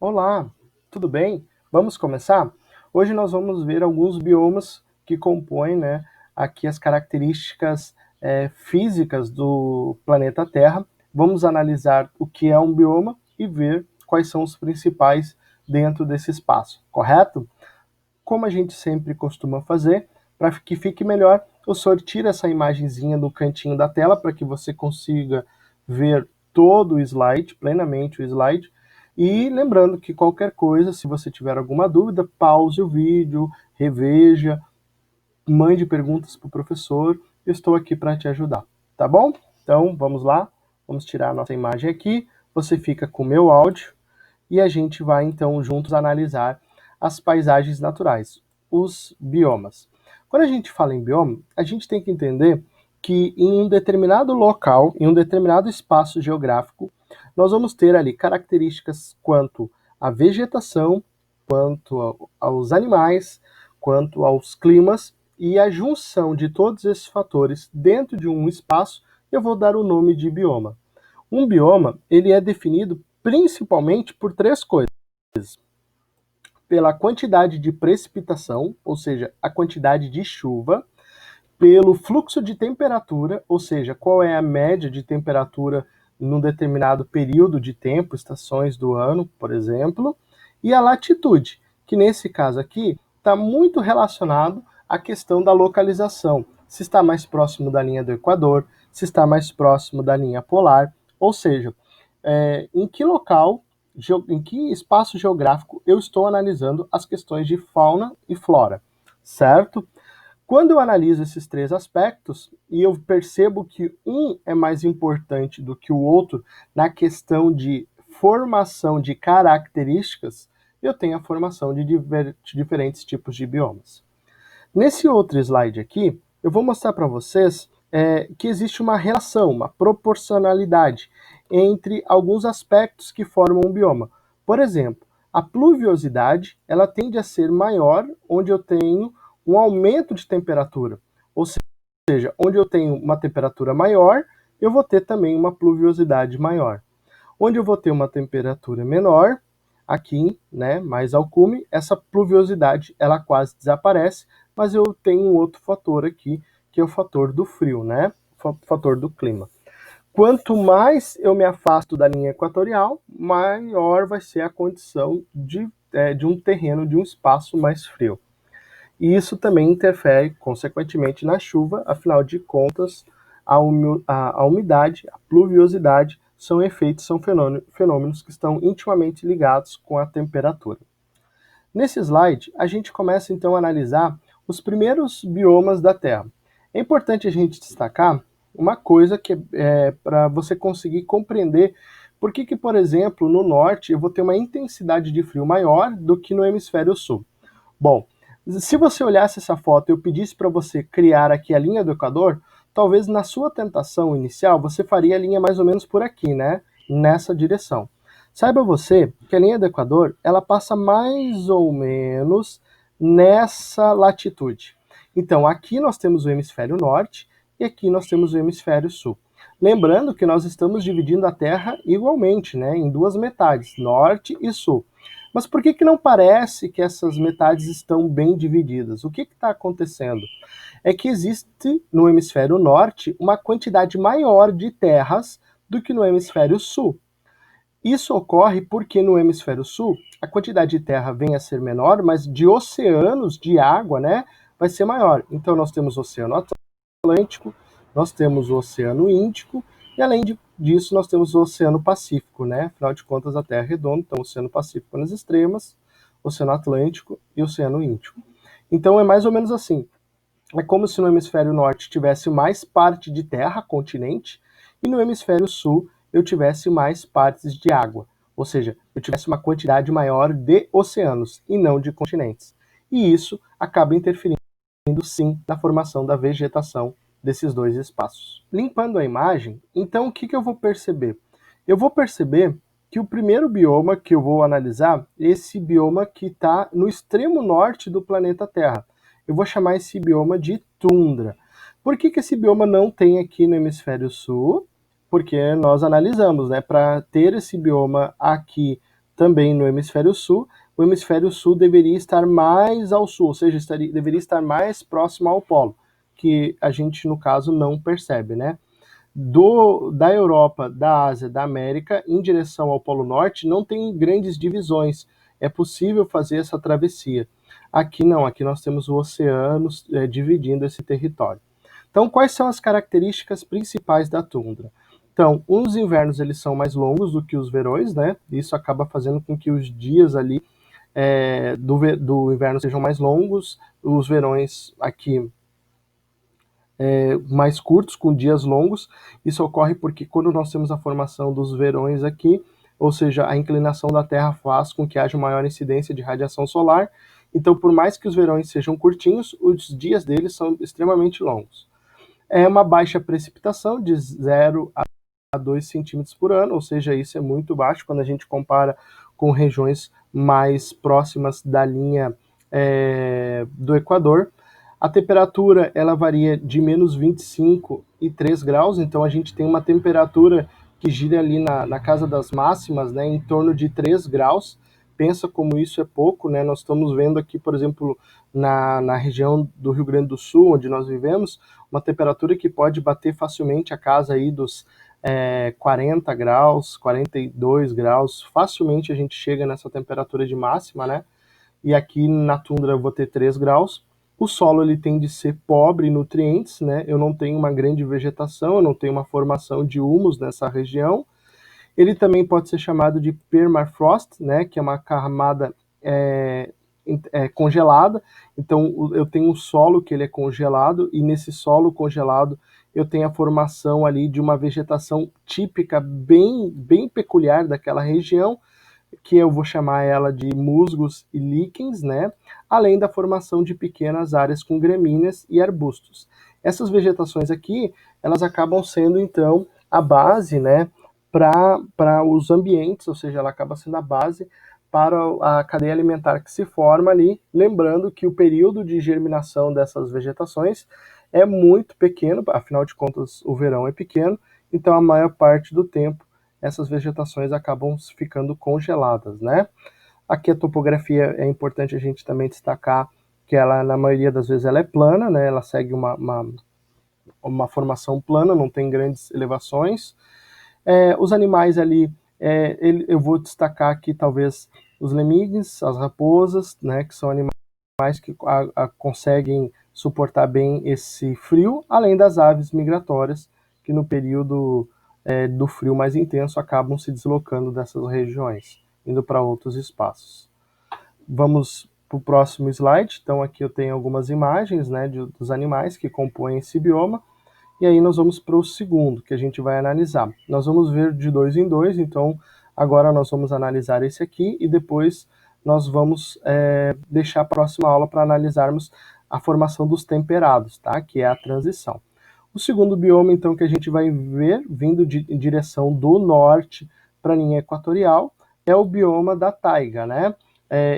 Olá, tudo bem? Vamos começar? Hoje nós vamos ver alguns biomas que compõem, aqui as características físicas do planeta Terra. Vamos analisar o que é um bioma e ver quais são os principais dentro desse espaço, correto? Como a gente sempre costuma fazer, para que fique melhor, eu sorteio essa imagenzinha no cantinho da tela para que você consiga ver todo o slide, plenamente o slide. E lembrando que qualquer coisa, se você tiver alguma dúvida, pause o vídeo, reveja, mande perguntas para o professor, eu estou aqui para te ajudar, tá bom? Então vamos lá, vamos tirar a nossa imagem aqui, você fica com o meu áudio e a gente vai então juntos analisar as paisagens naturais, os biomas. Quando a gente fala em bioma, a gente tem que entender que em um determinado local, em um determinado espaço geográfico, nós vamos ter ali características quanto à vegetação, quanto aos animais, quanto aos climas, e a junção de todos esses fatores dentro de um espaço, eu vou dar o nome de bioma. Um bioma, ele é definido principalmente por três coisas: pela quantidade de precipitação, ou seja, a quantidade de chuva, pelo fluxo de temperatura, ou seja, qual é a média de temperatura num determinado período de tempo, estações do ano, por exemplo, e a latitude, que nesse caso aqui está muito relacionado à questão da localização, se está mais próximo da linha do Equador, se está mais próximo da linha polar, ou seja, em que local, em que espaço geográfico eu estou analisando as questões de fauna e flora, certo? Quando eu analiso esses três aspectos e eu percebo que um é mais importante do que o outro na questão de formação de características, eu tenho a formação de diferentes tipos de biomas. Nesse outro slide aqui, eu vou mostrar para vocês que existe uma relação, uma proporcionalidade entre alguns aspectos que formam um bioma. Por exemplo, a pluviosidade, ela tende a ser maior onde eu tenho um aumento de temperatura, ou seja, onde eu tenho uma temperatura maior, eu vou ter também uma pluviosidade maior. Onde eu vou ter uma temperatura menor, aqui, mais ao cume, essa pluviosidade ela quase desaparece, mas eu tenho um outro fator aqui, que é o fator do frio, o fator do clima. Quanto mais eu me afasto da linha equatorial, maior vai ser a condição de um terreno, de um espaço mais frio. E isso também interfere, consequentemente, na chuva, afinal de contas, a umidade, a pluviosidade, são fenômenos que estão intimamente ligados com a temperatura. Nesse slide, a gente começa então a analisar os primeiros biomas da Terra. É importante a gente destacar uma coisa que para você conseguir compreender por que, por exemplo, no norte eu vou ter uma intensidade de frio maior do que no hemisfério sul. Bom, se você olhasse essa foto e eu pedisse para você criar aqui a linha do Equador, talvez na sua tentação inicial você faria a linha mais ou menos por aqui, nessa direção. Saiba você que a linha do Equador, ela passa mais ou menos nessa latitude. Então, aqui nós temos o hemisfério norte e aqui nós temos o hemisfério sul. Lembrando que nós estamos dividindo a Terra igualmente, em duas metades, norte e sul. Mas por que não parece que essas metades estão bem divididas? O que está acontecendo? É que existe no hemisfério norte uma quantidade maior de terras do que no hemisfério sul. Isso ocorre porque no hemisfério sul a quantidade de terra vem a ser menor, mas de oceanos de água, vai ser maior. Então nós temos o Oceano Atlântico, nós temos o Oceano Índico e além disso nós temos o Oceano Pacífico, Afinal de contas a Terra é redonda, então o Oceano Pacífico nas extremas, Oceano Atlântico e Oceano Índico. Então é mais ou menos assim. É como se no hemisfério norte tivesse mais parte de terra, continente, e no hemisfério sul eu tivesse mais partes de água, ou seja, eu tivesse uma quantidade maior de oceanos e não de continentes. E isso acaba interferindo, sim, na formação da vegetação desses dois espaços. Limpando a imagem, então o que eu vou perceber? Eu vou perceber que o primeiro bioma que eu vou analisar, esse bioma que está no extremo norte do planeta Terra. Eu vou chamar esse bioma de tundra. Por que esse bioma não tem aqui no hemisfério sul? Porque nós analisamos, né? Para ter esse bioma aqui também no hemisfério sul, o hemisfério sul deveria estar mais ao sul, ou seja, deveria estar mais próximo ao polo, que a gente, no caso, não percebe, né? Da Europa, da Ásia, da América, em direção ao Polo Norte, não tem grandes divisões. É possível fazer essa travessia. Aqui não, aqui nós temos o oceano dividindo esse território. Então, quais são as características principais da tundra? Então, os invernos eles são mais longos do que os verões, né? Isso acaba fazendo com que os dias ali do inverno sejam mais longos, os verões aqui mais curtos, com dias longos. Isso ocorre porque quando nós temos a formação dos verões aqui, ou seja, a inclinação da Terra faz com que haja maior incidência de radiação solar. Então, por mais que os verões sejam curtinhos, os dias deles são extremamente longos. É uma baixa precipitação de 0 a 2 centímetros por ano, ou seja, isso é muito baixo quando a gente compara com regiões mais próximas da linha do Equador. A temperatura ela varia de menos 25 e 3 graus, então a gente tem uma temperatura que gira ali na casa das máximas, né, em torno de 3 graus. Pensa como isso é pouco, né? Nós estamos vendo aqui, por exemplo, na região do Rio Grande do Sul, onde nós vivemos, uma temperatura que pode bater facilmente a casa aí dos 40 graus, 42 graus, facilmente a gente chega nessa temperatura de máxima, né? E aqui na tundra eu vou ter 3 graus. O solo ele tende a ser pobre em nutrientes, né? Eu não tenho uma grande vegetação, eu não tenho uma formação de humus nessa região. Ele também pode ser chamado de permafrost, né? Que é uma camada congelada. Então eu tenho um solo que ele é congelado e nesse solo congelado eu tenho a formação ali de uma vegetação típica bem peculiar daquela região, que eu vou chamar ela de musgos e líquens, né? Além da formação de pequenas áreas com gramíneas e arbustos. Essas vegetações aqui, elas acabam sendo, então, a base, né, para os ambientes, ou seja, ela acaba sendo a base para a cadeia alimentar que se forma ali, lembrando que o período de germinação dessas vegetações é muito pequeno, afinal de contas o verão é pequeno, então a maior parte do tempo essas vegetações acabam ficando congeladas, né? Aqui a topografia é importante a gente também destacar que ela, na maioria das vezes, ela é plana, né? Ela segue uma formação plana, não tem grandes elevações. Os animais ali, eu vou destacar aqui talvez os lemígenes, as raposas, né? Que são animais que conseguem suportar bem esse frio, além das aves migratórias, que no período do frio mais intenso acabam se deslocando dessas regiões, indo para outros espaços. Vamos para o próximo slide. Então aqui eu tenho algumas imagens, né, dos animais que compõem esse bioma, e aí nós vamos para o segundo, que a gente vai analisar. Nós vamos ver de 2 em 2, então agora nós vamos analisar esse aqui, e depois nós vamos deixar a próxima aula para analisarmos a formação dos temperados, tá? Que é a transição. O segundo bioma, então, que a gente vai ver, vindo em direção do norte para a linha equatorial, é o bioma da taiga, né?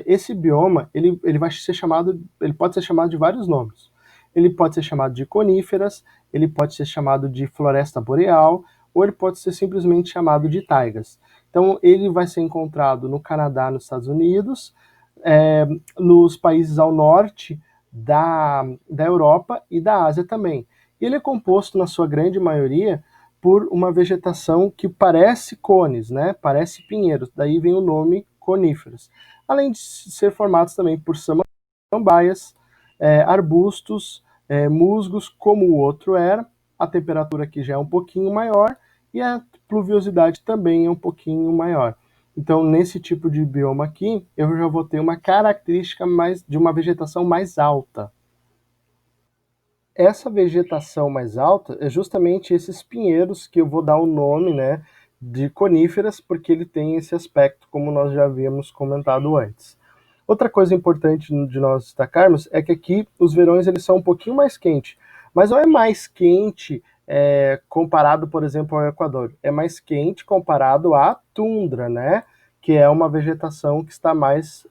Esse bioma, ele pode ser chamado de vários nomes. Ele pode ser chamado de coníferas, ele pode ser chamado de floresta boreal, ou ele pode ser simplesmente chamado de taigas. Então, ele vai ser encontrado no Canadá, nos Estados Unidos, nos países ao norte da Europa e da Ásia também. E ele é composto, na sua grande maioria, por uma vegetação que parece cones, né? Parece pinheiros, daí vem o nome coníferos. Além de ser formados também por samambaias, arbustos, musgos, como o outro era. A temperatura aqui já é um pouquinho maior e a pluviosidade também é um pouquinho maior. Então, nesse tipo de bioma aqui, eu já vou ter uma característica de uma vegetação mais alta. Essa vegetação mais alta é justamente esses pinheiros que eu vou dar o nome, né, de coníferas, porque ele tem esse aspecto, como nós já havíamos comentado antes. Outra coisa importante de nós destacarmos é que aqui os verões eles são um pouquinho mais quentes, mas não é mais quente comparado, por exemplo, ao Equador. É mais quente comparado à tundra, né? Que é uma vegetação que está mais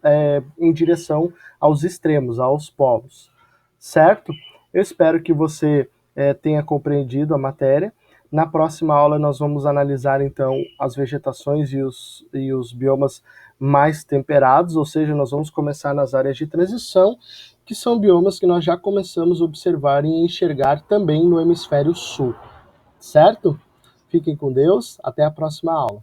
em direção aos extremos, aos polos. Certo? Eu espero que você tenha compreendido a matéria. Na próxima aula nós vamos analisar então as vegetações e os biomas mais temperados, ou seja, nós vamos começar nas áreas de transição, que são biomas que nós já começamos a observar e enxergar também no hemisfério sul. Certo? Fiquem com Deus, até a próxima aula.